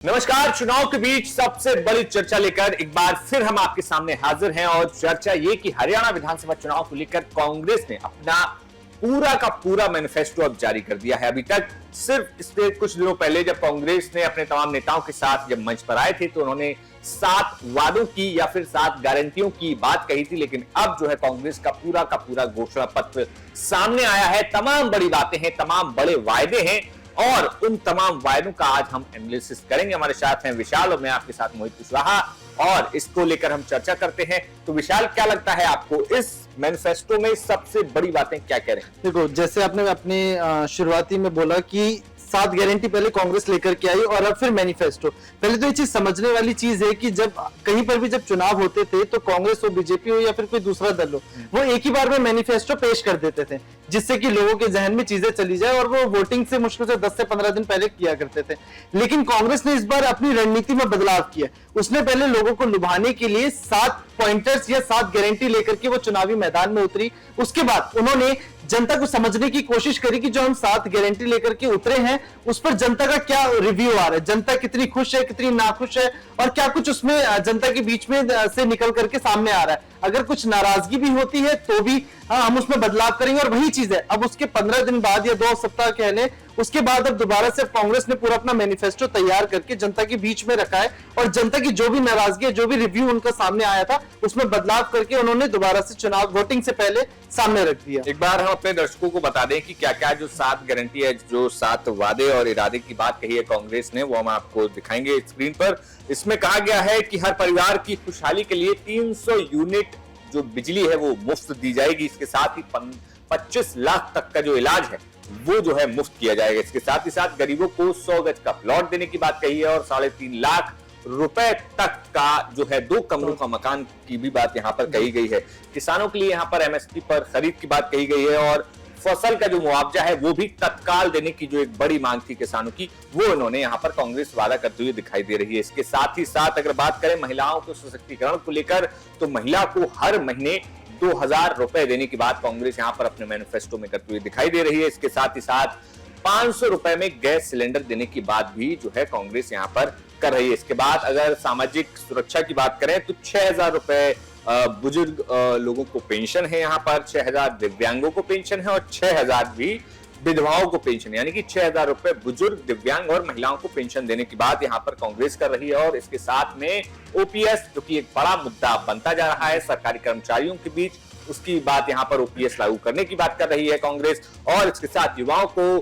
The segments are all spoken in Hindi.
नमस्कार। चुनाव के बीच सबसे बड़ी चर्चा लेकर एक बार फिर हम आपके सामने हाजिर हैं और चर्चा ये कि हरियाणा विधानसभा चुनाव को लेकर कांग्रेस ने अपना पूरा का पूरा मैनिफेस्टो अब जारी कर दिया है। अभी तक सिर्फ इससे कुछ दिनों पहले जब कांग्रेस ने अपने तमाम नेताओं के साथ जब मंच पर आए थे तो उन्होंने 7 वादों की या फिर 7 गारंटियों की बात कही थी, लेकिन अब जो है कांग्रेस का पूरा घोषणा पत्र सामने आया है। तमाम बड़ी बातें हैं, तमाम बड़े वायदे हैं और उन तमाम वायदों का आज हम एनालिसिस करेंगे। हमारे साथ हैं विशाल और मैं आपके साथ मोहित कुशवाहा और इसको लेकर हम चर्चा करते हैं। तो विशाल, क्या लगता है आपको इस मैनिफेस्टो में सबसे बड़ी बातें क्या कह रहे हैं? देखो, जैसे आपने अपने शुरुआती में बोला कि 7 गारंटी पहले कांग्रेस लेकर के आई और अब फिर मैनिफेस्टो। पहले तो ये चीज समझने वाली चीज है कि जब कहीं पर भी जब चुनाव होते थे तो कांग्रेस हो, बीजेपी हो या फिर कोई दूसरा दल हो, वो एक ही बार में मैनिफेस्टो पेश कर देते थे जिससे कि लोगों के जहन में चीजें चली जाए और वो वोटिंग से मुश्किल से 10 से 15 दिन पहले किया करते थे। लेकिन कांग्रेस ने इस बार अपनी रणनीति में बदलाव किया। उसने पहले लोगों को लुभाने के लिए 7 पॉइंटर्स या 7 गारंटी लेकर के वो चुनावी मैदान में उतरी। उसके बाद उन्होंने जनता को समझने की कोशिश करी कि जो हम 7 गारंटी लेकर के उतरे हैं उस पर जनता का क्या रिव्यू आ रहा है, जनता कितनी खुश है, कितनी नाखुश है और क्या कुछ उसमें जनता के बीच में से निकल करके सामने आ रहा है। अगर कुछ नाराजगी भी होती है तो भी हम उसमें बदलाव करेंगे। और वही चीज है, अब उसके 15 दिन बाद या 2 सप्ताह कह लें, उसके बाद अब दोबारा से कांग्रेस ने पूरा अपना मैनिफेस्टो तैयार करके जनता के बीच में रखा है और जनता की जो भी नाराजगी है, जो भी रिव्यू उनका सामने आया था, उसमें बदलाव करके उन्होंने दोबारा से चुनाव वोटिंग से पहले सामने रख दिया। एक बार हम अपने दर्शकों को बता दें कि क्या क्या जो 7 गारंटी है, जो 7 वादे और इरादे की बात कही है कांग्रेस ने, वो हम आपको दिखाएंगे स्क्रीन पर। इसमें कहा गया है कि हर परिवार की खुशहाली के लिए 300 यूनिट जो बिजली है वो मुफ्त दी जाएगी। इसके साथ ही 25 लाख तक का जो इलाज है वो जो है मुफ्त किया जाएगा। इसके साथ ही साथ गरीबों को 100 गज का प्लॉट देने की बात कही है और 3.5 लाख रुपए तक का जो है 2 कमरों का मकान की भी बात यहाँ पर कही गई है। किसानों के लिए यहाँ पर एमएसपी पर खरीद की बात कही गई है और फसल का जो मुआवजा है वो भी तत्काल देने की जो एक बड़ी मांग थी किसानों की, वो इन्होंने यहाँ पर कांग्रेस वादा करते हुए दिखाई दे रही है। इसके साथ ही साथ अगर बात करें महिलाओं के सशक्तिकरण को लेकर तो महिला को हर महीने 2000 रुपए देने की बात कांग्रेस यहाँ पर अपने मैनिफेस्टो में करती हुई दिखाई दे रही है। इसके साथ ही साथ 500 रुपए में गैस सिलेंडर देने की बात भी जो है कांग्रेस यहाँ पर कर रही है। इसके बाद अगर सामाजिक सुरक्षा की बात करें तो 6000 रुपए बुजुर्ग लोगों को पेंशन है, यहाँ पर 6000 दिव्यांगों को पेंशन है और 6000 भी विधवाओं को पेंशन, यानी कि 6000 रुपए बुजुर्ग, दिव्यांग और महिलाओं को पेंशन देने की बात यहाँ पर कांग्रेस कर रही है। और इसके साथ में ओपीएस, जो कि एक बड़ा मुद्दा बनता जा रहा है सरकारी कर्मचारियों के बीच, उसकी बात यहाँ पर ओपीएस लागू करने की बात कर रही है कांग्रेस। और इसके साथ युवाओं को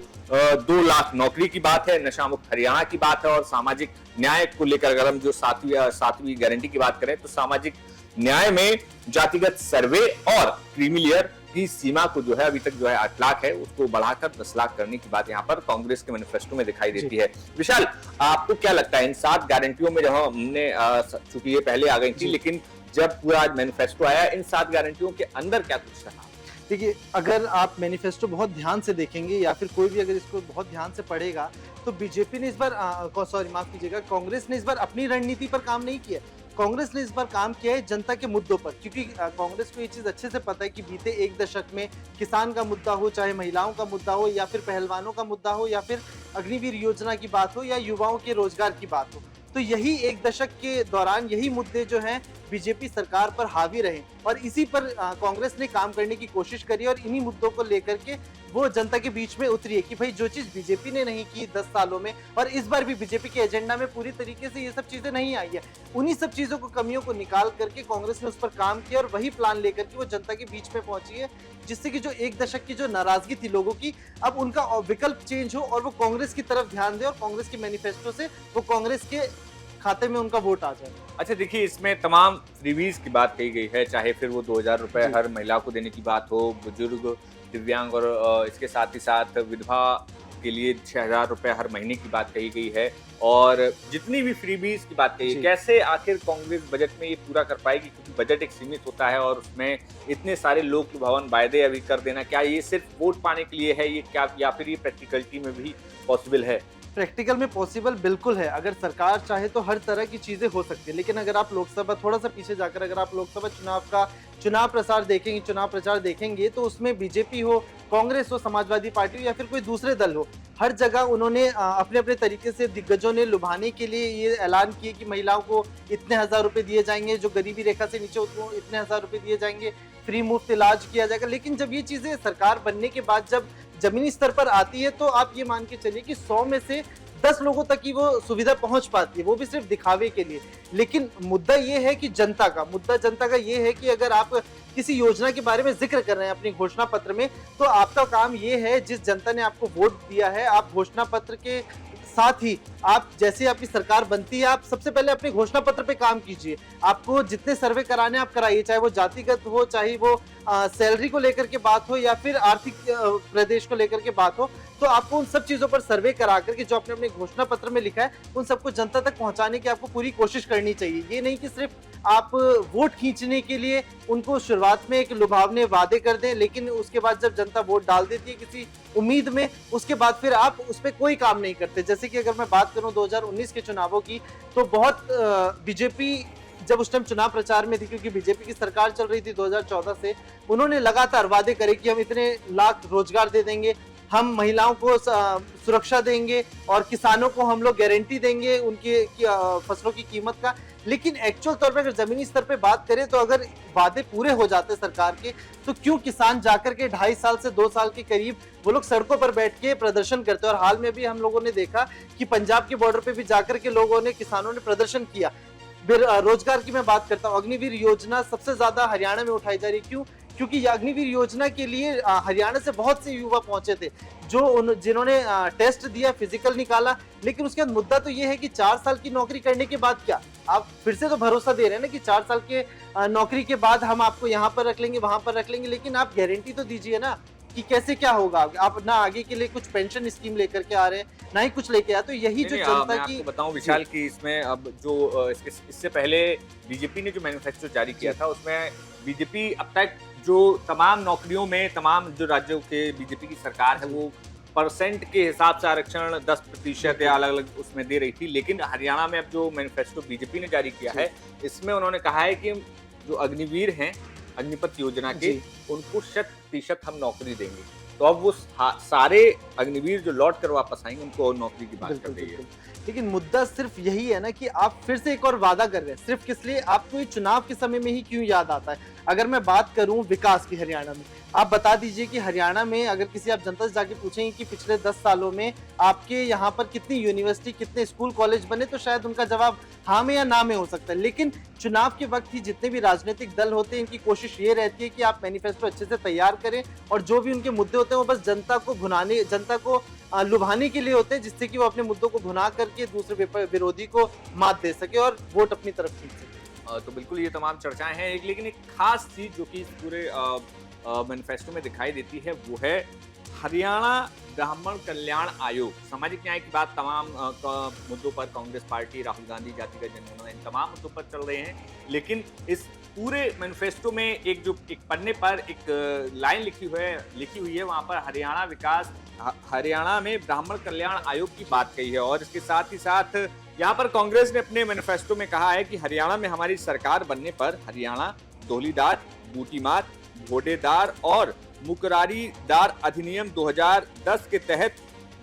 2 लाख नौकरी की बात है, नशा मुक्त हरियाणा की बात है और सामाजिक न्याय को लेकर अगर हम जो 7वीं गारंटी की बात करें तो सामाजिक न्याय में जातिगत सर्वे और क्रीमी लेयर की सीमा को जो है अभी तक जो है 8 लाख है उसको बढ़ाकर 10 लाख करने की बात यहाँ पर कांग्रेस के मैनिफेस्टो में दिखाई देती है। विशाल, आपको क्या लगता है इन 7 गारंटियों में, जब हमने चूंकि ये पहले आ गई थी लेकिन जब पूरा आज मैनिफेस्टो आया, इन 7 गारंटियों के अंदर क्या कुछ रहा? देखिए, अगर आप मैनिफेस्टो बहुत ध्यान से देखेंगे या फिर कोई भी अगर इसको बहुत ध्यान से पढ़ेगा तो बीजेपी ने इस बार माफ कीजिएगा, कांग्रेस ने इस बार अपनी रणनीति पर काम नहीं किया। कांग्रेस ने इस बार काम किया है जनता के मुद्दों पर, क्योंकि कांग्रेस को ये चीज अच्छे से पता है कि बीते 1 दशक में किसान का मुद्दा हो, चाहे महिलाओं का मुद्दा हो या फिर पहलवानों का मुद्दा हो या फिर अग्निवीर योजना की बात हो या युवाओं के रोजगार की बात हो, तो यही 1 दशक के दौरान यही मुद्दे जो हैं बीजेपी सरकार पर हावी रहे और इसी पर कांग्रेस ने काम करने की कोशिश करी और इन्हीं मुद्दों को लेकर के वो जनता के बीच में उतरी है कि भाई जो चीज बीजेपी ने नहीं की 10 सालों में और इस बार भी बीजेपी के एजेंडा में पूरी तरीके से ये सब चीजें नहीं आई है, उन्हीं सब चीजों को, कमियों को निकाल करके कांग्रेस ने उस पर काम किया और वही प्लान लेकर के वो जनता के बीच में पहुंची है, जिससे कि जो 1 दशक की जो नाराजगी थी लोगों की, अब उनका विकल्प चेंज हो और वो कांग्रेस की तरफ ध्यान दे और कांग्रेस के मैनिफेस्टो से वो कांग्रेस के खाते में उनका वोट आ जाए। अच्छा, देखिए, इसमें तमाम फ्रीबीज की बात कही गई है, चाहे फिर वो 2000 रुपए हर महिला को देने की बात हो, बुजुर्ग, दिव्यांग और इसके साथ ही साथ विधवा के लिए 6000 रुपए हर महीने की बात कही गई है और जितनी भी फ्रीबीज की बात कही है, कैसे आखिर कांग्रेस बजट में ये पूरा कर पाएगी, क्योंकि बजट एक सीमित होता है और उसमें इतने सारे लोक लुभावन वायदे अभी कर देना, क्या ये सिर्फ वोट पाने के लिए है ये, क्या या फिर ये प्रैक्टिकलिटी में भी पॉसिबल है? प्रैक्टिकल में पॉसिबल बिल्कुल है। अगर सरकार चाहे तो हर तरह की चीजें हो सकती है, लेकिन अगर आप लोकसभा थोड़ा सा पीछे जाकर अगर आप लोकसभा चुनाव का चुनाव प्रचार देखेंगे तो उसमें बीजेपी हो, कांग्रेस हो, समाजवादी पार्टी हो या फिर कोई दूसरे दल हो, हर जगह उन्होंने अपने अपने तरीके से दिग्गजों ने लुभाने के लिए ये ऐलान किए कि महिलाओं को इतने हजार रुपए दिए जाएंगे, जो गरीबी रेखा से नीचे उनको इतने हजार रुपए दिए जाएंगे, फ्री मुफ्त इलाज किया जाएगा। लेकिन जब ये चीजें सरकार बनने के बाद जब जमीनी स्तर पर आती है तो आप ये मान के चलिए कि 100 में से 10 लोगों तक की वो सुविधा पहुंच पाती है, वो भी सिर्फ दिखावे के लिए। लेकिन मुद्दा ये है कि जनता का ये है कि अगर आप किसी योजना के बारे में जिक्र कर रहे हैं अपनी घोषणा पत्र में, तो आपका काम ये है, जिस जनता ने आपको वोट दिया है, आप घोषणा पत्र के साथ ही आप जैसे आपकी सरकार बनती है, आप सबसे पहले अपने घोषणा पत्र पे काम कीजिए। आपको जितने सर्वे कराने आप कराइए, चाहे वो जातिगत हो, चाहे वो सैलरी को लेकर के बात हो या फिर आर्थिक प्रदेश को लेकर के बात हो, तो आपको उन सब चीजों पर सर्वे करा करके जो आपने अपने घोषणा पत्र में लिखा है उन सबको जनता तक पहुंचाने की आपको पूरी कोशिश करनी चाहिए। ये नहीं कि सिर्फ आप वोट खींचने के लिए उनको शुरुआत में एक लुभावने वादे कर दें, लेकिन उसके बाद जब जनता वोट डाल देती है किसी उम्मीद में, उसके बाद फिर आप उस पर कोई काम नहीं करते। जैसे कि अगर मैं बात करूं 2019 के चुनावों की, तो बहुत बीजेपी जब उस टाइम चुनाव प्रचार में थी, क्योंकि बीजेपी की सरकार चल रही थी 2014 से, उन्होंने लगातार वादे करे कि हम इतने लाख रोजगार दे देंगे, हम महिलाओं को सुरक्षा देंगे और किसानों को हम लोग गारंटी देंगे उनकी फसलों की कीमत का। लेकिन एक्चुअल तौर पे अगर जमीनी स्तर पे बात करें तो अगर वादे पूरे हो जाते सरकार के, तो क्यों किसान जाकर के 2.5 साल से 2 साल के करीब वो लोग सड़कों पर बैठ के प्रदर्शन करते हैं। और हाल में भी हम लोगों ने देखा कि पंजाब के बॉर्डर पे भी जाकर के लोगों ने, किसानों ने प्रदर्शन किया। रोजगार की मैं बात करता हूँ, अग्निवीर योजना सबसे ज्यादा हरियाणा में उठाई जा रही। क्यों? क्योंकि अग्निवीर योजना के लिए हरियाणा से बहुत से युवा पहुंचे थे जिन्होंने टेस्ट दिया, फिजिकल निकाला। लेकिन उसके बाद मुद्दा तो ये है कि 4 साल की नौकरी करने के बाद क्या, आप फिर से तो भरोसा दे रहे हैं ना कि 4 साल के नौकरी के बाद हम आपको यहाँ पर रख लेंगे, वहां पर रख लेंगे, लेकिन आप गारंटी तो दीजिए ना कि कैसे क्या होगा। आप ना आगे के लिए कुछ पेंशन स्कीम लेकर के आ रहे हैं, ना ही कुछ लेके आ, तो यही जो जनता की बताऊं विशाल की इसमें अब जो इससे पहले बीजेपी ने जो मैनिफेस्टो जारी किया था, उसमें बीजेपी अब तक जो तमाम नौकरियों में तमाम जो राज्यों के बीजेपी की सरकार है वो परसेंट के हिसाब से आरक्षण 10% या अलग अलग उसमें दे रही थी। लेकिन हरियाणा में अब जो मैनिफेस्टो बीजेपी ने जारी किया है, इसमें उन्होंने कहा है कि जो अग्निवीर हैं अग्निपथ योजना के, उनको 100% हम नौकरी देंगे। तो अब वो सारे अग्निवीर जो लौट कर वापस आएंगे उनको और नौकरी की बात कर रही है। लेकिन मुद्दा सिर्फ यही है ना कि आप फिर से एक और वादा कर रहे हैं, सिर्फ किस लिए? आपको ये चुनाव के समय में ही क्यों याद आता है? अगर मैं बात करूं विकास की हरियाणा में, आप बता दीजिए कि हरियाणा में अगर किसी आप जनता से जाके पूछेंगे कि पिछले 10 सालों में आपके यहाँ पर कितनी यूनिवर्सिटी, कितने स्कूल कॉलेज बने, तो शायद उनका जवाब हाँ में या ना में हो सकता है। लेकिन चुनाव के वक्त ही जितने भी राजनीतिक दल होते हैं, इनकी कोशिश ये रहती है कि आप मैनिफेस्टो अच्छे से तैयार करें और जो भी उनके मुद्दे होते हैं वो बस जनता को लुभाने के लिए होते हैं, जिससे कि वो अपने मुद्दों को भुना करके दूसरे विरोधी को मात दे सके और वोट अपनी तरफ खींच सके। तो बिल्कुल ये तमाम चर्चाएं हैं, लेकिन एक खास चीज जो कि इस पूरे मैनिफेस्टो में दिखाई देती है वो है हरियाणा ब्राह्मण कल्याण आयोग। सामाजिक न्याय की बात तमाम मुद्दों पर कांग्रेस पार्टी, राहुल गांधी, जातिगत जनगणना, इन तमाम मुद्दों पर चल रहे हैं। लेकिन इस पूरे मैनिफेस्टो में एक पन्ने पर एक लाइन लिखी हुई है, वहां पर हरियाणा में ब्राह्मण कल्याण आयोग की बात कही है। और इसके साथ ही साथ यहाँ पर कांग्रेस ने अपने मैनिफेस्टो में कहा है कि हरियाणा में हमारी सरकार बनने पर हरियाणा धौलीदार, बूटीमार, घोडेदार और मुकरारीदार अधिनियम 2010 के तहत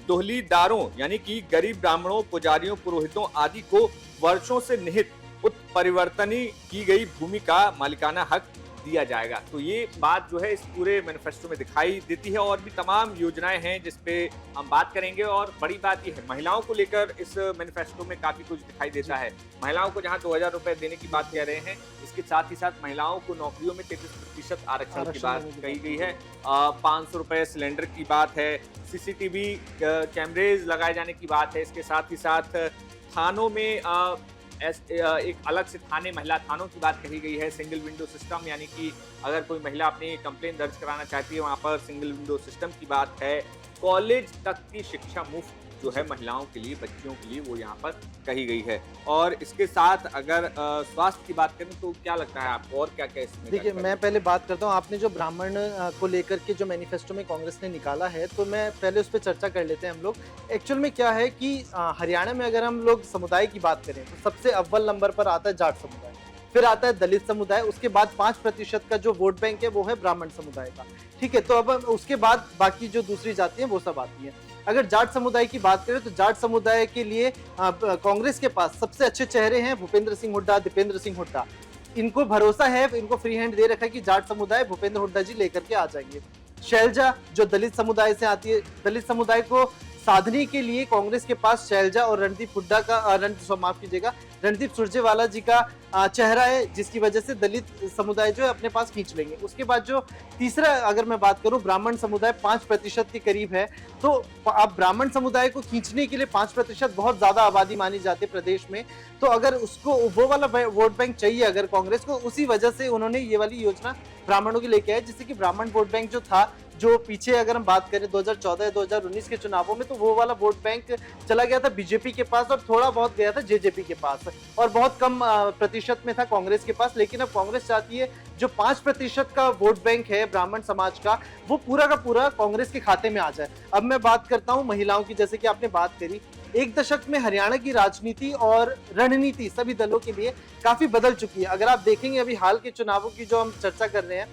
दोहलीदारों यानी कि गरीब ब्राह्मणों, पुजारियों, पुरोहितों आदि को वर्षों से निहित उत्परिवर्तनी की गई भूमि का मालिकाना हक दिया जाएगा। तो ये बात जो है इस पूरे मैनिफेस्टो में दिखाई देती है। और भी तमाम योजनाएं हैं जिसपे हम बात करेंगे। और बड़ी बात ये है, महिलाओं को लेकर इस मैनिफेस्टो में काफी कुछ दिखाई देता है। महिलाओं को जहां 2000 रुपए देने की बात कह रहे हैं, इसके साथ ही साथ महिलाओं को नौकरियों में 33% आरक्षण की बात कही गई है। 500 रुपए सिलेंडर की बात है। CCTV कैमरेज लगाए जाने की बात है। इसके साथ ही साथ थानों में एक अलग से महिला थानों की बात कही गई है। सिंगल विंडो सिस्टम, यानी कि अगर कोई महिला अपनी कंप्लेन दर्ज कराना चाहती है, वहां पर सिंगल विंडो सिस्टम की बात है। कॉलेज तक की शिक्षा मुफ्त जो है महिलाओं के लिए, बच्चियों के लिए वो यहाँ पर कही गई है। और इसके साथ अगर स्वास्थ्य की बात करें तो क्या लगता है आपको और क्या क्या इसमें? देखिए, मैं पहले बात करता हूँ, आपने जो ब्राह्मण को लेकर के जो मैनिफेस्टो में कांग्रेस ने निकाला है, तो मैं पहले उस पर चर्चा कर लेते हैं हम लोग। एक्चुअल में क्या है कि हरियाणा में अगर हम लोग समुदाय की बात करें तो सबसे अव्वल नंबर पर आता है जाट समुदाय, फिर आता है दलित समुदाय, उसके बाद 5% का जो वोट बैंक है वो है ब्राह्मण समुदाय का। ठीक है, तो अब उसके बाद बाकी जो दूसरी जाति है वो सब आती है। अगर जाट समुदाय की बात करें तो जाट समुदाय के लिए कांग्रेस के पास सबसे अच्छे चेहरे हैं भूपेंद्र सिंह हुड्डा, दीपेंद्र सिंह हुड्डा। इनको भरोसा है, इनको फ्री हैंड दे रखा है कि जाट समुदाय भूपेंद्र हुड्डा जी लेकर के आ जाएंगे। शैलजा जो दलित समुदाय से आती है, दलित समुदाय को साधने के लिए कांग्रेस के पास शैलजा और रणदीप हुड्डा का माफ कीजिएगा, रणदीप सुरजेवाला जी का चेहरा है, जिसकी वजह से दलित समुदाय जो है अपने पास खींच लेंगे। उसके बाद जो तीसरा अगर मैं बात करूं, ब्राह्मण समुदाय 5% के करीब है, तो अब ब्राह्मण समुदाय को खींचने के लिए 5% बहुत ज्यादा आबादी मानी जाती है प्रदेश में। तो अगर उसको वो वाला वोट बैंक चाहिए अगर कांग्रेस को, उसी वजह से उन्होंने ये वाली योजना ब्राह्मणों की लेके आए, जिससे कि ब्राह्मण वोट बैंक जो था, जो पीछे अगर हम बात करें 2014-2019 के चुनावों में, तो वो वाला वोट बैंक चला गया था बीजेपी के पास और थोड़ा बहुत गया था जेजेपी के पास और बहुत कम प्रतिशत में था कांग्रेस के पास। लेकिन अब कांग्रेस चाहती है जो 5% का वोट बैंक है ब्राह्मण समाज का, वो पूरा का पूरा कांग्रेस के खाते में आ जाए। अब मैं बात करता हूं महिलाओं की, जैसे कि आपने बात करी, एक दशक में हरियाणा की राजनीति और रणनीति सभी दलों के लिए काफी बदल चुकी है। अगर आप देखेंगे अभी हाल के चुनावों की जो हम चर्चा कर रहे हैं,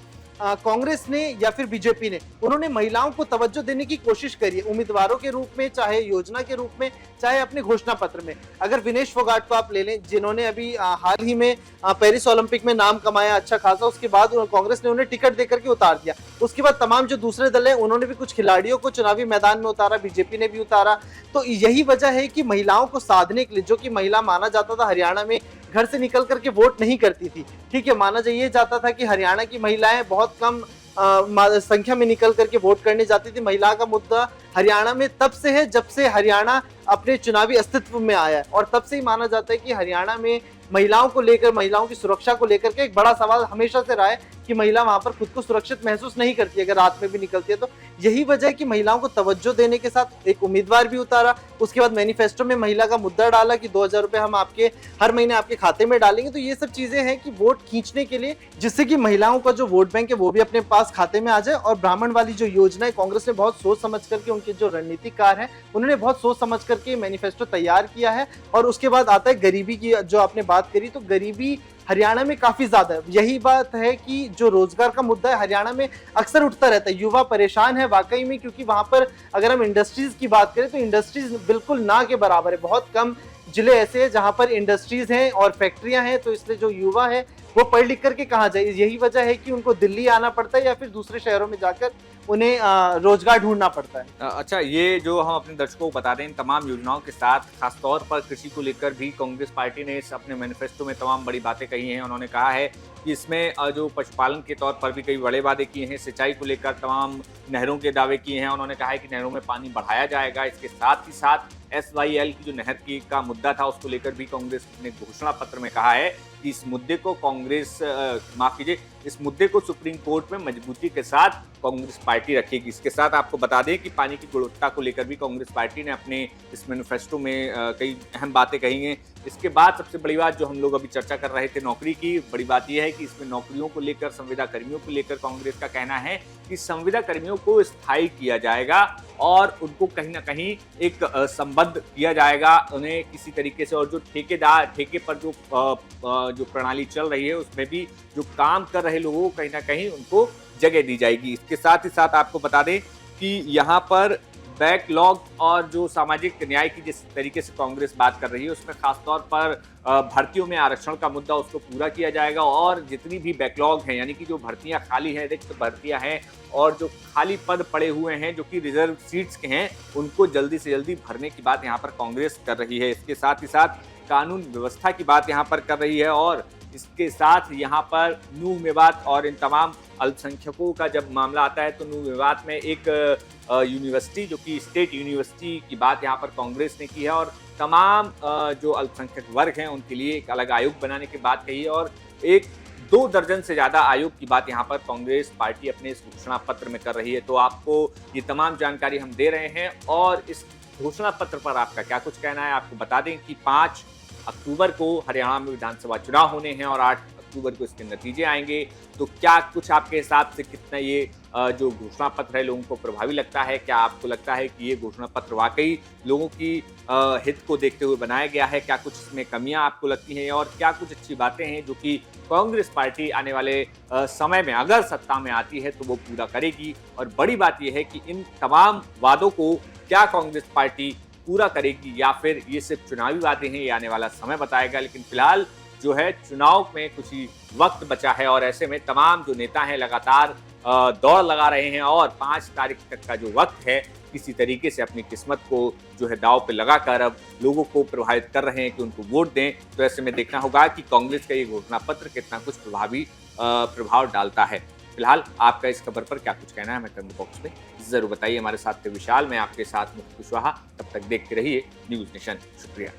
कांग्रेस ने या फिर बीजेपी ने, उन्होंने महिलाओं को तवज्जो देने की कोशिश करी है, उम्मीदवारों के रूप में, चाहे योजना के रूप में, चाहे अपने घोषणा पत्र में। अगर विनेश फोगाट को आप ले लें, जिन्होंने अभी हाल ही में पेरिस ओलंपिक में नाम कमाया अच्छा खासा, उसके बाद कांग्रेस ने उन्हें टिकट देकर के उतार दिया। उसके बाद तमाम जो दूसरे दल हैं उन्होंने भी कुछ खिलाड़ियों को चुनावी मैदान में उतारा, बीजेपी ने भी उतारा। तो यही वजह है कि महिलाओं को साधने के लिए, जो कि महिला माना जाता था हरियाणा में घर से निकल करके वोट नहीं करती थी, ठीक है, माना ये जाता था कि हरियाणा की महिलाएं बहुत कम संख्या में निकल करके वोट करने जाती थी। महिला का मुद्दा हरियाणा में तब से है जब से हरियाणा अपने चुनावी अस्तित्व में आया है, और तब से ही माना जाता है कि हरियाणा में महिलाओं को लेकर, महिलाओं की सुरक्षा को लेकर के एक बड़ा सवाल हमेशा से रहा है कि महिला वहां पर खुद को सुरक्षित महसूस नहीं करती अगर रात में भी निकलती है। तो यही वजह है कि महिलाओं को तवज्जो देने के साथ एक उम्मीदवार भी उतारा, उसके बाद मैनिफेस्टो में महिला का मुद्दा डाला कि 2000 रुपए हम आपके हर महीने आपके खाते में डालेंगे। तो ये सब चीजें हैं कि वोट खींचने के लिए, जिससे कि महिलाओं का जो वोट बैंक है वो भी अपने पास खाते में आ जाए। और ब्राह्मण वाली जो योजना है, कांग्रेस ने बहुत सोच समझ करके, उनके जो रणनीतिकार है उन्होंने बहुत सोच समझ करके मैनिफेस्टो तैयार किया है। और उसके बाद आता है गरीबी की, जो आपने बात करी, तो गरीबी हरियाणा में काफी ज्यादा है। यही बात है कि जो रोजगार का मुद्दा है हरियाणा में अक्सर उठता रहता है, युवा परेशान है वाकई में, क्योंकि वहां पर अगर हम इंडस्ट्रीज की बात करें तो इंडस्ट्रीज बिल्कुल ना के बराबर है। बहुत कम जिले ऐसे हैं जहां पर इंडस्ट्रीज हैं और फैक्ट्रियां हैं, तो इसलिए जो युवा है वो पढ़ लिख करके कहाँ जाए। यही वजह है कि उनको दिल्ली आना पड़ता है या फिर दूसरे शहरों में जाकर उन्हें रोजगार ढूंढना पड़ता है। अच्छा, ये जो हम अपने दर्शकों को बता रहे हैं, इन तमाम योजनाओं के साथ खासतौर पर कृषि को लेकर भी कांग्रेस पार्टी ने अपने मैनिफेस्टो में तमाम बड़ी बातें कही हैं। उन्होंने कहा है कि इसमें जो पशुपालन के तौर पर भी कई बड़े वादे किए हैं, सिंचाई को लेकर तमाम नहरों के दावे किए हैं। उन्होंने कहा है कि नहरों में पानी बढ़ाया जाएगा। इसके साथ ही साथ SYL की जो नहर की का मुद्दा था, उसको लेकर भी कांग्रेस ने घोषणा पत्र में कहा है कि इस मुद्दे को इस मुद्दे को सुप्रीम कोर्ट में मजबूती के साथ कांग्रेस पार्टी रखेगी। इसके साथ आपको बता दें कि पानी की गुणवत्ता को लेकर भी कांग्रेस पार्टी ने अपने इस मैनिफेस्टो में कई अहम बातें कही हैं। इसके बाद सबसे बड़ी बात जो हम लोग अभी चर्चा कर रहे थे नौकरी की, बड़ी बात यह है कि इसमें नौकरियों को लेकर, संविदा कर्मियों को लेकर कांग्रेस का कहना है कि संविदा कर्मियों को स्थायी किया जाएगा और उनको कहीं ना कहीं एक संबद्ध किया जाएगा उन्हें किसी तरीके से। और जो ठेके पर जो प्रणाली चल रही है उसमें भी जो काम कर रहे लोगों को कहीं ना कहीं उनको जगह दी जाएगी। इसके साथ ही साथ आपको बता दें कि यहाँ पर बैकलॉग और जो सामाजिक न्याय की जिस तरीके से कांग्रेस बात कर रही है, उसमें खासतौर पर भर्तियों में आरक्षण का मुद्दा, उसको पूरा किया जाएगा। और जितनी भी बैकलॉग हैं, यानी कि जो भर्तियां खाली हैं, रिक्त भर्तियां हैं और जो खाली पद पड़े हुए हैं जो कि रिजर्व सीट्स के हैं, उनको जल्दी से जल्दी भरने की बात यहाँ पर कांग्रेस कर रही है। इसके साथ ही साथ कानून व्यवस्था की बात यहाँ पर कर रही है। और इसके साथ यहाँ पर नूह मेवात और इन तमाम अल्पसंख्यकों का जब मामला आता है तो नूह मेवात में एक यूनिवर्सिटी, जो कि स्टेट यूनिवर्सिटी की बात यहाँ पर कांग्रेस ने की है। और तमाम जो अल्पसंख्यक वर्ग हैं उनके लिए एक अलग आयोग बनाने की बात कही है। और 2 दर्जन से ज़्यादा आयोग की बात यहाँ पर कांग्रेस पार्टी अपने इस घोषणा पत्र में कर रही है। तो आपको ये तमाम जानकारी हम दे रहे हैं और इस घोषणा पत्र पर आपका क्या कुछ कहना है? आपको बता दें कि 5 अक्टूबर को हरियाणा में विधानसभा चुनाव होने हैं और 8 अक्टूबर को इसके नतीजे आएंगे। तो क्या कुछ आपके हिसाब से कितना ये जो घोषणा पत्र है लोगों को प्रभावी लगता है? क्या आपको लगता है कि ये घोषणा पत्र वाकई लोगों की हित को देखते हुए बनाया गया है? क्या कुछ इसमें कमियां आपको लगती हैं और क्या कुछ अच्छी बातें हैं जो कि कांग्रेस पार्टी आने वाले समय में अगर सत्ता में आती है तो वो पूरा करेगी? और बड़ी बात यह है कि इन तमाम वादों को क्या कांग्रेस पार्टी पूरा करेगी या फिर ये सिर्फ चुनावी वादे हैं, ये आने वाला समय बताएगा। लेकिन फिलहाल जो है चुनाव में कुछ ही वक्त बचा है और ऐसे में तमाम जो नेता हैं लगातार दौड़ लगा रहे हैं और 5 तारीख तक का जो वक्त है किसी तरीके से अपनी किस्मत को जो है दांव पे लगाकर अब लोगों को प्रभावित कर रहे हैं कि उनको वोट दें। तो ऐसे में देखना होगा कि कांग्रेस का ये घोषणा पत्र कितना कुछ प्रभावी प्रभाव डालता है। फिलहाल आपका इस खबर पर क्या कुछ कहना है, हमें कमेंट बॉक्स में जरूर बताइए। हमारे साथ थे विशाल, मैं आपके साथ मुकुल कुशवाहा। तब तक देखते रहिए न्यूज नेशन। शुक्रिया।